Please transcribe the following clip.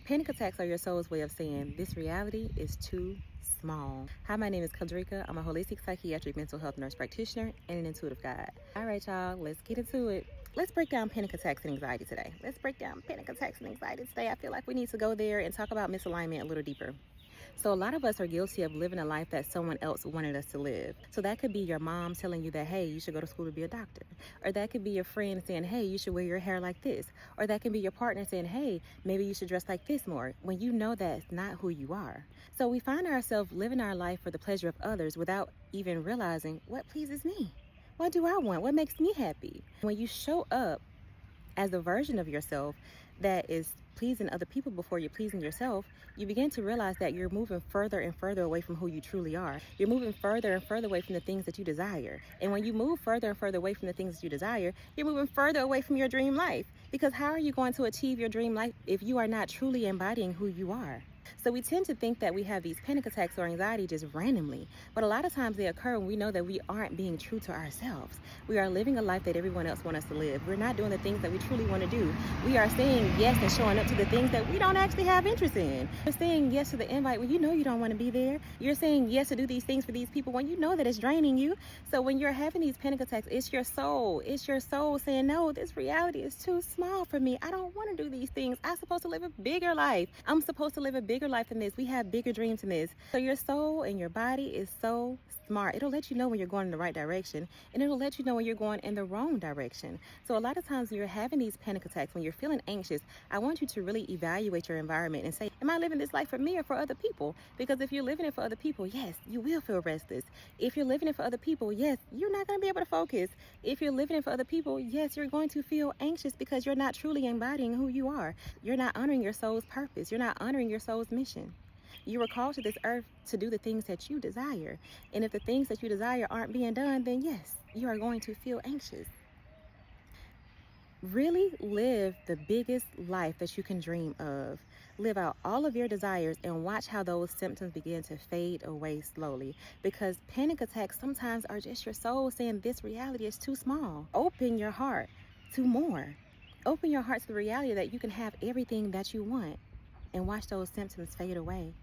Panic attacks are your soul's way of saying, this reality is too small. Hi, my name is Kadrika. I'm a holistic psychiatric mental health nurse practitioner and an intuitive guide. All right, y'all, let's get into it. Let's break down panic attacks and anxiety today. Let's break down panic attacks and anxiety today. I feel like we need to go there and talk about misalignment a little deeper. So a lot of us are guilty of living a life that someone else wanted us to live. So that could be your mom telling you that, hey, you should go to school to be a doctor. Or that could be your friend saying, hey, you should wear your hair like this. Or that can be your partner saying, hey, maybe you should dress like this more, when you know that's not who you are. So we find ourselves living our life for the pleasure of others without even realizing what pleases me. What do I want? What makes me happy? When you show up as a version of yourself that is pleasing other people before you're pleasing yourself, you begin to realize that you're moving further and further away from who you truly are. You're moving further and further away from the things that you desire. And when you move further and further away from the things that you desire, you're moving further away from your dream life. Because how are you going to achieve your dream life if you are not truly embodying who you are? So we tend to think that we have these panic attacks or anxiety just randomly, but a lot of times they occur when we know that we aren't being true to ourselves. We are living a life that everyone else wants us to live. We're not doing the things that we truly want to do. We are saying yes and showing up to the things that we don't actually have interest in. You're saying yes to the invite when you know you don't want to be there. You're saying yes to do these things for these people when you know that it's draining you. So when you're having these panic attacks, it's your soul. It's your soul saying, no, this reality is too small for me. I don't want to do these things. I'm supposed to live a bigger life. I'm supposed to live a bigger life than this. We have bigger dreams than this. So your soul and your body is so smart. It'll let you know when you're going in the right direction, and it'll let you know when you're going in the wrong direction. So a lot of times when you're having these panic attacks, when you're feeling anxious, I want you to really evaluate your environment and say, am I living this life for me or for other people? Because if you're living it for other people, yes, you will feel restless. If you're living it for other people, yes, you're not going to be able to focus. If you're living it for other people, yes, you're going to feel anxious because you're not truly embodying who you are. You're not honoring your soul's purpose. You're not honoring your soul's mission. You were called to this earth to do the things that you desire. And if the things that you desire aren't being done, then yes, you are going to feel anxious. Really live the biggest life that you can dream of. Live out all of your desires and watch how those symptoms begin to fade away slowly. Because panic attacks sometimes are just your soul saying this reality is too small. Open your heart to more. Open your heart to the reality that you can have everything that you want and watch those symptoms fade away.